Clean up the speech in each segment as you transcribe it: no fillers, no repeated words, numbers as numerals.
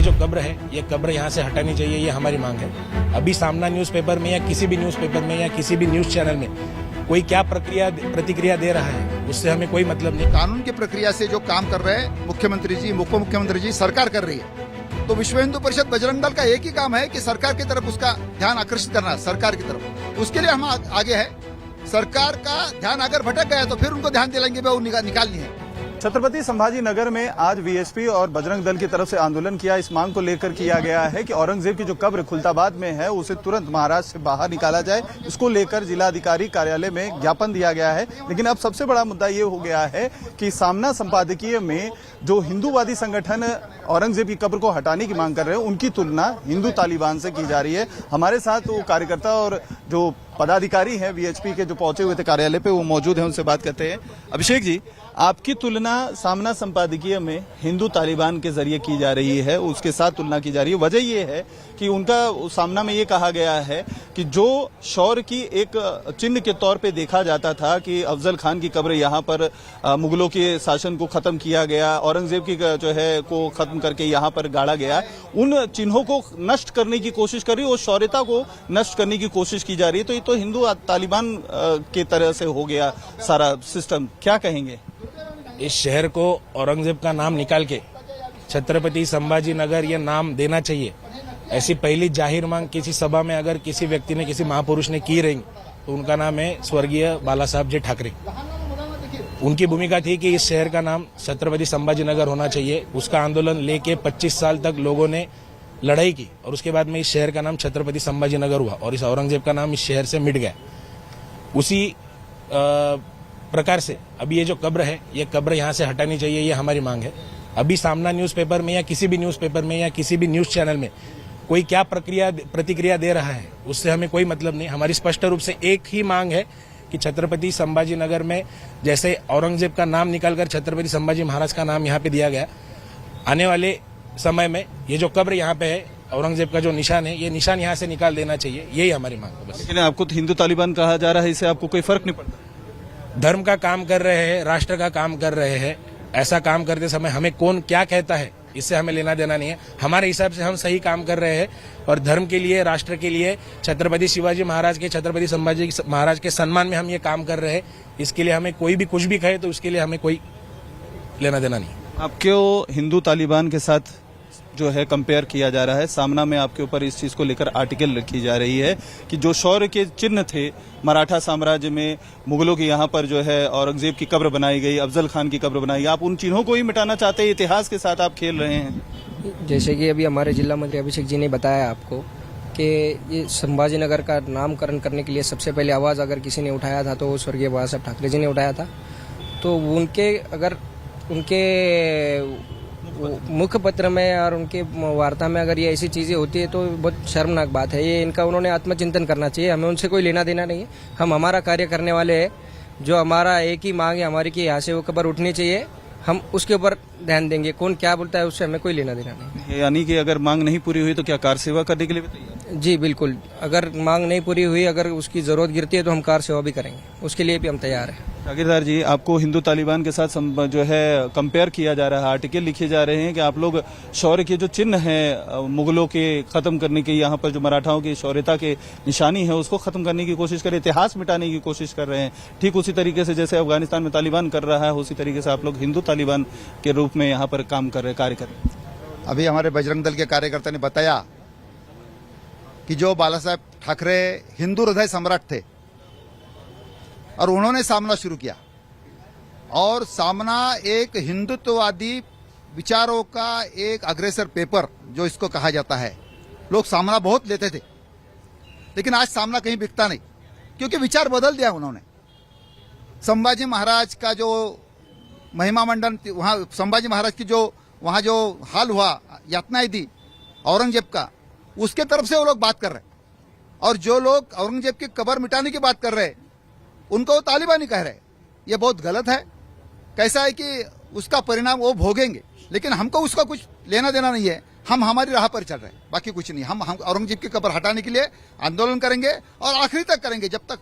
जो कब्र है ये कब्र यहाँ से हटानी चाहिए, ये हमारी मांग है। अभी सामना न्यूज़पेपर में या किसी भी न्यूज़पेपर में या किसी भी न्यूज़ चैनल में कोई क्या प्रतिक्रिया दे रहा है उससे हमें कोई मतलब नहीं। कानून की प्रक्रिया से जो काम कर रहे हैं मुख्यमंत्री जी, उप मुख्यमंत्री जी, सरकार कर रही है। तो विश्व हिंदू परिषद बजरंग दल का एक ही काम है कि सरकार की तरफ उसका ध्यान आकर्षित करना, सरकार की तरफ। उसके लिए हम आगे है। सरकार का ध्यान अगर भटक गया तो फिर उनको ध्यान दिलाएंगे, वो निकालनी है। छत्रपति संभाजी नगर में आज वीएचपी और बजरंग दल की तरफ से आंदोलन किया। इस मांग को लेकर किया गया है कि औरंगजेब की जो कब्र खुलताबाद में है उसे तुरंत महाराष्ट्र से बाहर निकाला जाए। इसको लेकर जिलाधिकारी कार्यालय में ज्ञापन दिया गया है। लेकिन अब सबसे बड़ा मुद्दा ये हो गया है कि सामना संपादकीय में जो हिंदूवादी संगठन औरंगजेब की कब्र को हटाने की मांग कर रहे हैं उनकी तुलना हिंदू तालिबान से की जा रही है। हमारे साथ वो कार्यकर्ता और जो पदाधिकारी हैं वीएचपी के जो पहुंचे हुए थे कार्यालय पे, वो मौजूद हैं, उनसे बात करते हैं। अभिषेक जी, आपकी तुलना सामना संपादकीय में हिंदू तालिबान के जरिए की जा रही है, उसके साथ तुलना की जा रही है। वजह यह है कि उनका सामना में ये कहा गया है कि जो शौर्य की एक चिन्ह के तौर पे देखा जाता था कि अफजल खान की कब्र यहाँ पर मुगलों के शासन को खत्म किया गया, औरंगजेब की जो है को खत्म करके यहाँ पर गाड़ा गया, उन चिन्हों को नष्ट करने की कोशिश कर रही है और शौर्यता को नष्ट करने की कोशिश की जा रही है। तो ये तो हिंदू तालिबान के तरह से हो गया सारा सिस्टम। क्या कहेंगे? इस शहर को औरंगजेब का नाम निकाल के छत्रपति संभाजी नगर ये नाम देना चाहिए। ऐसी पहली जाहिर मांग किसी सभा में अगर किसी व्यक्ति ने, किसी महापुरुष ने की रही तो उनका नाम है स्वर्गीय बाला साहब जी ठाकरे। उनकी भूमिका थी कि इस शहर का नाम छत्रपति संभाजी नगर होना चाहिए। उसका आंदोलन लेके 25 साल तक लोगों ने लड़ाई की और उसके बाद में इस शहर का नाम छत्रपति संभाजी नगर हुआ और इस औरंगजेब का नाम इस शहर से मिट गया। उसी प्रकार से अभी ये जो कब्र है ये कब्र यहाँ से हटानी चाहिए, ये हमारी मांग है। अभी सामना न्यूज़पेपर में या किसी भी न्यूज़पेपर में या किसी भी न्यूज़ चैनल में कोई क्या प्रतिक्रिया दे रहा है उससे हमें कोई मतलब नहीं। हमारी स्पष्ट रूप से एक ही मांग है कि छत्रपति संभाजी नगर में जैसे औरंगजेब का नाम निकालकर छत्रपति संभाजी महाराज का नाम यहाँ पे दिया गया, आने वाले समय में ये जो कब्र यहाँ पे है औरंगजेब का जो निशान है, ये निशान यहाँ से निकाल देना चाहिए, यही हमारी मांग है बस। लेकिन आपको तो हिंदू तालिबान कहा जा रहा है, इससे आपको कोई फर्क नहीं पड़ता? धर्म का काम कर रहे हैं, राष्ट्र का काम कर रहे हैं। ऐसा काम करते समय हमें कौन क्या कहता है इससे हमें लेना देना नहीं है। हमारे हिसाब से हम सही काम कर रहे हैं और धर्म के लिए, राष्ट्र के लिए, छत्रपति शिवाजी महाराज के, छत्रपति संभाजी महाराज के सम्मान में हम ये काम कर रहे हैं। इसके लिए हमें कोई भी कुछ भी कहे तो उसके लिए हमें कोई लेना देना नहीं। आपको हिंदू तालिबान के साथ जो है कंपेयर किया जा रहा है, सामना में आपके ऊपर इस चीज को लेकर आर्टिकल रखी जा रही है कि जो शौर्य के चिन्ह थे मराठा साम्राज्य में, मुगलों के यहाँ पर जो है औरंगजेब की कब्र बनाई गई, अफजल खान की कब्र बनाई गई, आप उन चिन्हों को ही मिटाना चाहते हैं, इतिहास के साथ आप खेल रहे हैं। जैसे कि अभी हमारे जिला मंत्री अभिषेक जी ने बताया आपको कि ये संभाजी नगर का नामकरण करने के लिए सबसे पहले आवाज़ अगर किसी ने उठाया था तो वो स्वर्गीय बाला साहब ठाकरे जी ने उठाया था। तो उनके मुख्य पत्र में और उनके वार्ता में अगर ये ऐसी चीज़ें होती है तो बहुत शर्मनाक बात है। ये इनका उन्होंने आत्मचिंतन करना चाहिए। हमें उनसे कोई लेना देना नहीं है। हम हमारा कार्य करने वाले हैं। जो हमारा एक ही मांग है हमारी कि यहाँ से वो कब्र उठनी चाहिए, हम उसके ऊपर ध्यान देंगे। कौन क्या बोलता है उससे हमें कोई लेना देना नहीं। यानी कि अगर मांग नहीं पूरी हुई तो क्या कार सेवा करने के लिए भी तैयार? जी बिल्कुल, अगर मांग नहीं पूरी हुई, अगर उसकी जरूरत गिरती है तो हम कार सेवा भी करेंगे, उसके लिए भी हम तैयार हैं। जागीरदार जी, आपको हिंदू तालिबान के साथ जो है कंपेयर किया जा रहा है, आर्टिकल लिखे जा रहे हैं कि आप लोग शौर्य के जो चिन्ह है मुगलों के खत्म करने के, यहाँ पर जो मराठाओं की शौर्यता के निशानी है उसको खत्म करने की कोशिश कर रहे हैं, इतिहास मिटाने की कोशिश कर रहे हैं। ठीक उसी तरीके से जैसे अफगानिस्तान में तालिबान कर रहा है, उसी तरीके से आप लोग हिंदू तालिबान के रूप में यहाँ पर काम कर रहे हैं, कार्य कर रहे हैं। अभी हमारे बजरंग दल के कार्यकर्ता ने बताया कि जो बाला साहब ठाकरे हिंदू हृदय सम्राट थे और उन्होंने सामना शुरू किया और सामना एक हिंदुत्ववादी विचारों का एक अग्रेसर पेपर जो इसको कहा जाता है। लोग सामना बहुत लेते थे लेकिन आज सामना कहीं बिकता नहीं क्योंकि विचार बदल दिया उन्होंने। संभाजी महाराज का जो महिमा मंडन, वहाँ संभाजी महाराज की जो वहाँ जो हाल हुआ, यातनाएं दी औरंगजेब का, उसके तरफ से वो लोग बात कर रहे हैं। और जो लोग औरंगजेब की कब्र मिटाने की बात कर रहे हैं उनको वो तालिबानी कह रहे हैं। ये बहुत गलत है। कैसा है कि उसका परिणाम वो भोगेंगे लेकिन हमको उसका कुछ लेना देना नहीं है। हम हमारी राह पर चल रहे हैं, बाकी कुछ नहीं। हम औरंगजेब की कब्र हटाने के लिए आंदोलन करेंगे और आखिरी तक करेंगे जब तक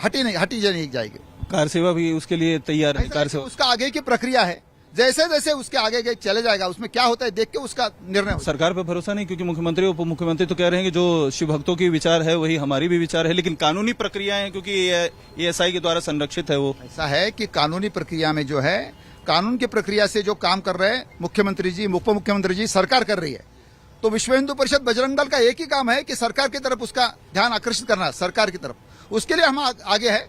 हटी नहीं जाएगी। कार सेवा भी उसके लिए तैयार है? कार सेवा उसका आगे की प्रक्रिया है। जैसे जैसे उसके आगे आगे चले जाएगा, उसमें क्या होता है देख के उसका निर्णय होगा। सरकार पे भरोसा नहीं, क्योंकि मुख्यमंत्री उप मुख्यमंत्री तो कह रहे हैं कि जो शिव भक्तों की विचार है वही हमारी भी विचार है, लेकिन कानूनी प्रक्रियाएं हैं क्योंकि एएसआई के द्वारा संरक्षित है वो। ऐसा है कि कानूनी प्रक्रिया में जो है, कानून की प्रक्रिया से जो काम कर रहे हैं मुख्यमंत्री जी, उप मुख्यमंत्री जी, सरकार कर रही है। तो विश्व हिंदू परिषद बजरंग दल का एक ही काम है कि सरकार की तरफ उसका ध्यान आकर्षित करना, सरकार की तरफ। उसके लिए हम आगे है।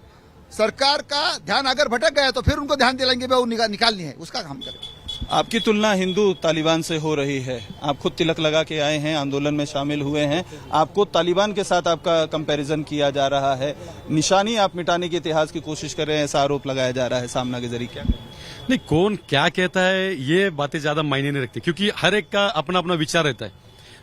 सरकार का ध्यान अगर भटक गया तो फिर उनको ध्यान दिलाएंगे, वो निकालनी है, उसका काम करें। आपकी तुलना हिंदू तालिबान से हो रही है, आप खुद तिलक लगा के आए हैं, आंदोलन में शामिल हुए हैं, आपको तालिबान के साथ आपका कंपैरिजन किया जा रहा है, निशानी आप मिटाने के इतिहास की कोशिश कर रहे हैं, ऐसा आरोप लगाया जा रहा है सामना के जरिए। क्या नहीं, कौन क्या कहता है ये बातें ज्यादा मायने नहीं रखती, क्योंकि हर एक का अपना अपना विचार रहता है,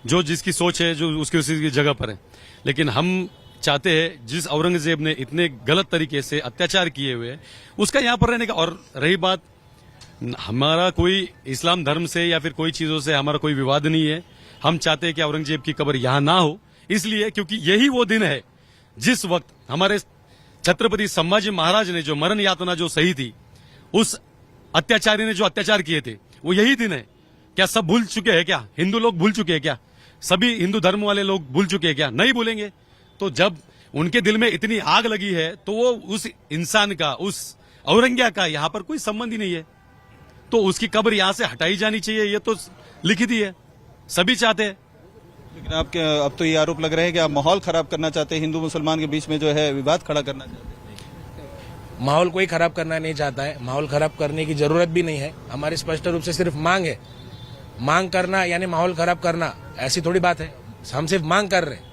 जो जिसकी सोच है जो उसकी उसी जगह पर है। लेकिन हम चाहते हैं जिस औरंगजेब ने इतने गलत तरीके से अत्याचार किए हुए उसका यहाँ पर रहने का। और रही बात, हमारा कोई इस्लाम धर्म से या फिर कोई चीजों से हमारा कोई विवाद नहीं है। हम चाहते हैं कि औरंगजेब की कब्र यहाँ ना हो, इसलिए क्योंकि यही वो दिन है जिस वक्त हमारे छत्रपति संभाजी महाराज ने जो मरण यातना जो सही थी, उस अत्याचारी ने जो अत्याचार किए थे, वो यही दिन है। क्या सब भूल चुके हैं? क्या हिंदू लोग भूल चुके हैं? क्या सभी हिंदू धर्म वाले लोग भूल चुके हैं? क्या नहीं भूलेंगे? तो जब उनके दिल में इतनी आग लगी है तो वो उस इंसान का, उस औरंगिया का यहाँ पर कोई संबंध ही नहीं है, तो उसकी कब्र यहाँ से हटाई जानी चाहिए। ये तो लिखित ही है, सभी चाहते हैं। लेकिन आपके अब तो ये आरोप लग रहे हैं कि आप माहौल खराब करना चाहते हैं, हिंदू मुसलमान के बीच में जो है विवाद खड़ा करना चाहते हैं। माहौल कोई खराब करना नहीं चाहता है, माहौल खराब करने की जरूरत भी नहीं है। हमारी स्पष्ट रूप से सिर्फ मांग है। मांग करना यानी माहौल खराब करना, ऐसी थोड़ी बात है। हम सिर्फ मांग कर रहे हैं।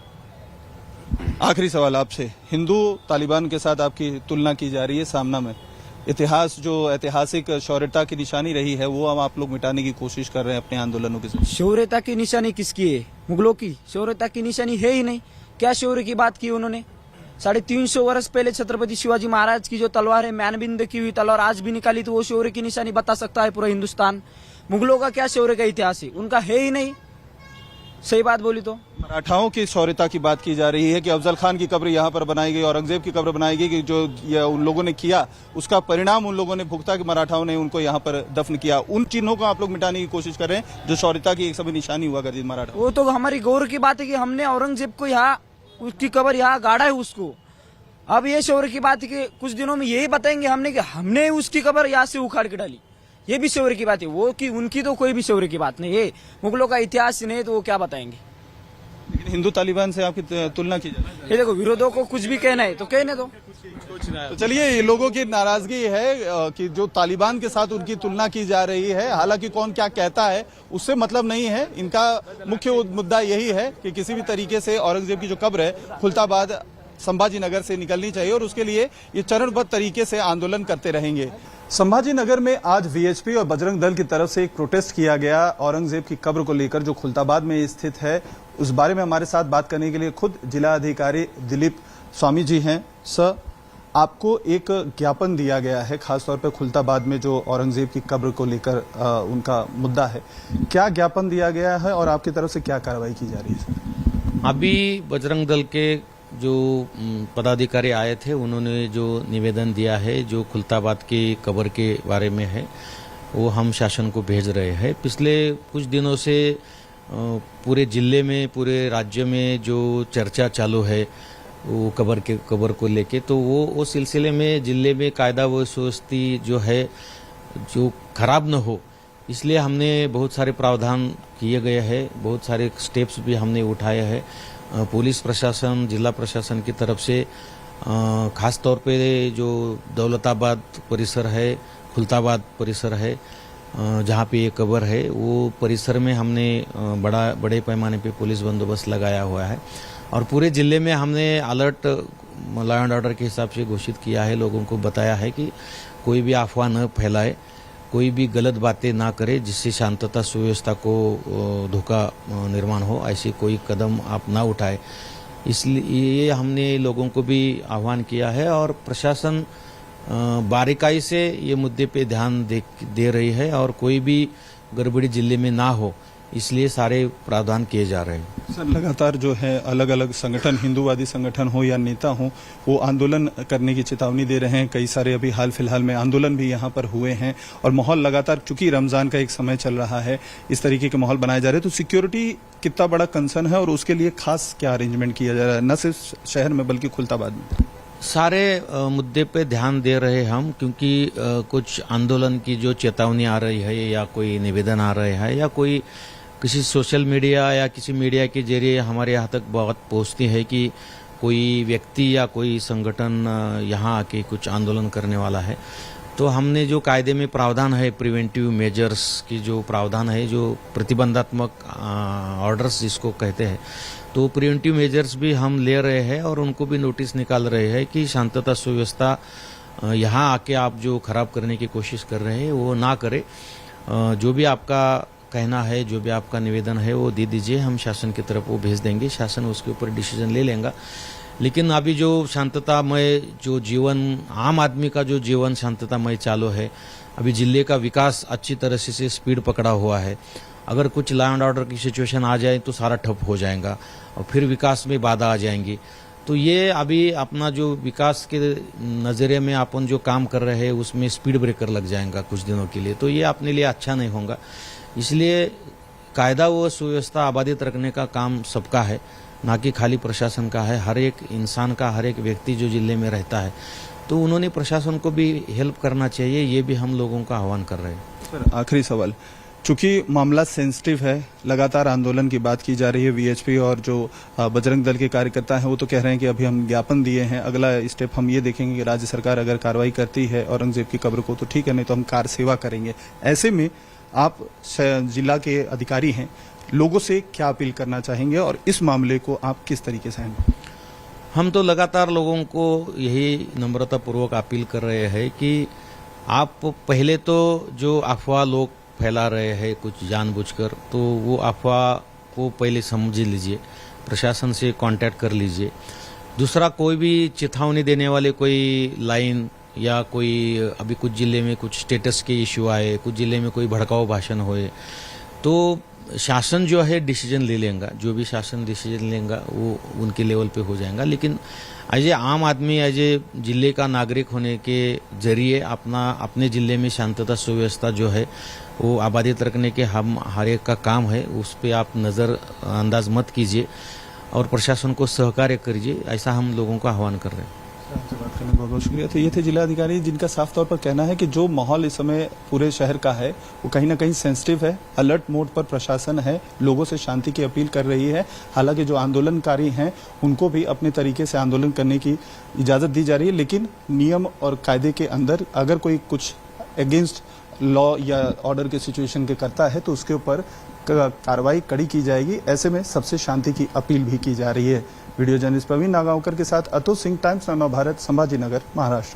आखिरी सवाल आपसे, हिंदू तालिबान के साथ आपकी तुलना की जा रही है सामना में, इतिहास जो ऐतिहासिक शौर्यता की निशानी रही है वो अब आप लोग मिटाने की कोशिश कर रहे हैं अपने आंदोलनों के साथ। शौर्यता की निशानी किसकी है? मुगलों की शौर्यता की निशानी है ही नहीं। क्या शौर्य की बात की उन्होंने? 350 वर्ष पहले छत्रपति शिवाजी महाराज की जो तलवार है, म्यानबिंद की हुई तलवार, आज भी निकाली तो वो शौर्य की निशानी बता सकता है पूरा हिंदुस्तान। मुगलों का क्या शौर्य का इतिहास है? उनका है ही नहीं। सही बात बोली तो। मराठाओं की शौर्यता की बात की जा रही है कि अफजल खान की कब्र यहाँ पर बनाई गई, औरंगजेब की कब्र बनाई गई, कि जो ये उन लोगों ने किया उसका परिणाम उन लोगों ने भुगता कि मराठाओं ने उनको यहाँ पर दफन किया। उन चिन्हों को आप लोग मिटाने की कोशिश कर रहे हैं जो शौर्यता की एक समय निशानी हुआ करती मराठा। वो तो हमारी गौरव की बात है कि हमने औरंगजेब को यहाँ, उसकी कब्र यहाँ गाड़ा है उसको। अब ये शौर्य की बात है कि कुछ दिनों में यही बताएंगे हमने कि हमने उसकी कब्र यहाँ से उखाड़ के डाली, ये भी शौर्य की बात है। वो कि उनकी तो कोई भी शौर्य की बात नहीं है। मुगलों का इतिहास नहीं तो वो क्या बताएंगे। लेकिन हिंदू तालिबान से आपकी तुलना की जाए, ये देखो, विरोधों को कुछ भी कहना है तो कहने दो। तो चलिए, ये लोगों की नाराजगी है कि जो तालिबान के साथ उनकी तुलना की जा रही है। हालांकि कौन क्या कहता है उससे मतलब नहीं है, इनका मुख्य मुद्दा यही है कि किसी भी तरीके से औरंगजेब की जो कब्र है खुलताबाद संभाजी नगर से निकलनी चाहिए, और उसके लिए ये चरणबद्ध तरीके से आंदोलन करते रहेंगे। संभाजी नगर में आज वीएचपी और बजरंग दल की तरफ से एक प्रोटेस्ट किया गया औरंगजेब की कब्र को लेकर, जो खुलताबाद में स्थित है। उस बारे में हमारे साथ बात करने के लिए खुद जिला अधिकारी दिलीप स्वामी जी हैं। सर, आपको एक ज्ञापन दिया गया है खासतौर पर खुलताबाद में जो औरंगजेब की कब्र को लेकर उनका मुद्दा है, क्या ज्ञापन दिया गया है और आपकी तरफ से क्या कार्रवाई की जा रही है? अभी बजरंग दल के जो पदाधिकारी आए थे, उन्होंने जो निवेदन दिया है जो खुलताबाद की कब्र के बारे में है, वो हम शासन को भेज रहे हैं। पिछले कुछ दिनों से पूरे जिले में, पूरे राज्य में जो चर्चा चालू है वो कब्र को लेके, तो वो सिलसिले में जिले में कायदा व सुव्यवस्था जो है जो खराब न हो, इसलिए हमने बहुत सारे प्रावधान किए गए हैं, बहुत सारे स्टेप्स भी हमने उठाए हैं। पुलिस प्रशासन, जिला प्रशासन की तरफ से खास तौर पे जो दौलताबाद परिसर है, खुलताबाद परिसर है, जहाँ पे ये कब्र है, वो परिसर में हमने बड़े पैमाने पे पुलिस बंदोबस्त लगाया हुआ है, और पूरे जिले में हमने अलर्ट लॉ एंड ऑर्डर के हिसाब से घोषित किया है। लोगों को बताया है कि कोई भी अफवाह न फैलाए, कोई भी गलत बातें ना करे जिससे शांतता सुव्यवस्था को धोखा निर्माण हो, ऐसी कोई कदम आप ना उठाए। इसलिए हमने लोगों को भी आह्वान किया है, और प्रशासन बारीकाई से ये मुद्दे पे ध्यान दे रही है, और कोई भी गड़बड़ी जिले में ना हो इसलिए सारे प्रावधान किए जा रहे हैं। सर, लगातार जो है अलग अलग संगठन, हिंदूवादी संगठन हो या नेता हो, वो आंदोलन करने की चेतावनी दे रहे हैं। कई सारे अभी हाल फिलहाल में आंदोलन भी यहाँ पर हुए हैं और माहौल लगातार, चूंकि रमजान का एक समय चल रहा है, इस तरीके के माहौल बनाए जा रहे हैं। तो सिक्योरिटी कितना बड़ा कंसर्न है और उसके लिए खास क्या अरेंजमेंट किया जा रहा है, न सिर्फ शहर में बल्कि खुलताबाद में? सारे मुद्दे पे ध्यान दे रहे हैं हम, क्योंकि कुछ आंदोलन की जो चेतावनी आ रही है या कोई निवेदन आ रहे हैं या कोई किसी सोशल मीडिया या किसी मीडिया के जरिए हमारे यहाँ तक बात पहुँचती है कि कोई व्यक्ति या कोई संगठन यहाँ आके कुछ आंदोलन करने वाला है, तो हमने जो कायदे में प्रावधान है, प्रिवेंटिव मेजर्स की जो प्रावधान है, जो प्रतिबंधात्मक ऑर्डर्स जिसको कहते हैं, तो प्रिवेंटिव मेजर्स भी हम ले रहे हैं और उनको भी नोटिस निकाल रहे हैं कि शांतता सुव्यवस्था यहाँ आके आप जो खराब करने की कोशिश कर रहे हैं वो ना करें। जो भी आपका कहना है, जो भी आपका निवेदन है वो दे दीजिए, हम शासन की तरफ वो भेज देंगे, शासन उसके ऊपर डिसीजन ले लेगा। लेकिन अभी जो शांततामय जो जीवन, आम आदमी का जो जीवन शांततामय चालू है, अभी जिले का विकास अच्छी तरह से स्पीड पकड़ा हुआ है। अगर कुछ लॉ एंड ऑर्डर की सिचुएशन आ जाए तो सारा ठप हो जाएगा और फिर विकास में बाधा आ जाएंगी। तो ये अभी अपना जो विकास के नज़रिए में अपन जो काम कर रहे हैं उसमें स्पीड ब्रेकर लग जाएगा कुछ दिनों के लिए, तो ये अपने लिए अच्छा नहीं होगा। इसलिए कायदा व सुव्यवस्था आबादित रखने का काम सबका है, ना कि खाली प्रशासन का है। हर एक इंसान का, हर एक व्यक्ति जो जिले में रहता है, तो उन्होंने प्रशासन को भी हेल्प करना चाहिए, ये भी हम लोगों का आह्वान कर रहे हैं। सर, आखिरी सवाल, चूंकि मामला सेंसिटिव है, लगातार आंदोलन की बात की जा रही है, वीएचपी और जो बजरंग दल के कार्यकर्ता हैं वो तो कह रहे हैं कि अभी हम ज्ञापन दिए हैं, अगला स्टेप हम ये देखेंगे कि राज्य सरकार अगर कार्रवाई करती है औरंगजेब की कब्र को तो ठीक है, नहीं तो हम कार सेवा करेंगे। ऐसे में आप जिला के अधिकारी हैं, लोगों से क्या अपील करना चाहेंगे और इस मामले को आप किस तरीके से हैं? हम तो लगातार लोगों को यही नम्रतापूर्वक अपील कर रहे हैं कि आप पहले तो जो अफवाह लोग फैला रहे हैं कुछ जानबूझकर, तो वो अफवाह को पहले समझ लीजिए, प्रशासन से कांटेक्ट कर लीजिए। दूसरा, कोई भी चेतावनी देने वाले कोई लाइन या कोई अभी कुछ जिले में कुछ स्टेटस के इश्यू आए, कुछ जिले में कोई भड़काऊ भाषण होए, तो शासन जो है डिसीजन ले लेगा, जो भी शासन डिसीजन लेगा वो उनके लेवल पे हो जाएगा। लेकिन एज ए आम आदमी, एज ए जिले का नागरिक होने के जरिए अपने जिले में शांतता सुव्यवस्था जो है वो आबादित रखने के हम हर एक का काम है, उस पर आप नज़र अंदाज मत कीजिए और प्रशासन को सहकार्य करिए, ऐसा हम लोगों का आह्वान कर रहे हैं। आपसे बात करने बहुत बहुत शुक्रिया। तो ये थे जिलाधिकारी जिनका साफ तौर पर कहना है कि जो माहौल इस समय पूरे शहर का है वो कहीं ना कहीं सेंसिटिव है, अलर्ट मोड पर प्रशासन है, लोगों से शांति की अपील कर रही है। हालांकि जो आंदोलनकारी हैं उनको भी अपने तरीके से आंदोलन करने की इजाजत दी जा रही है, लेकिन नियम और कायदे के अंदर अगर कोई कुछ अगेंस्ट लॉ या ऑर्डर के सिचुएशन के करता है तो उसके ऊपर कार्रवाई कड़ी की जाएगी। ऐसे में सबसे शांति की अपील भी की जा रही है। वीडियो जर्नलिस्ट प्रवीण नागांवकर के साथ अतुल सिंह, टाइम्स 9 भारत, संभाजी नगर, महाराष्ट्र।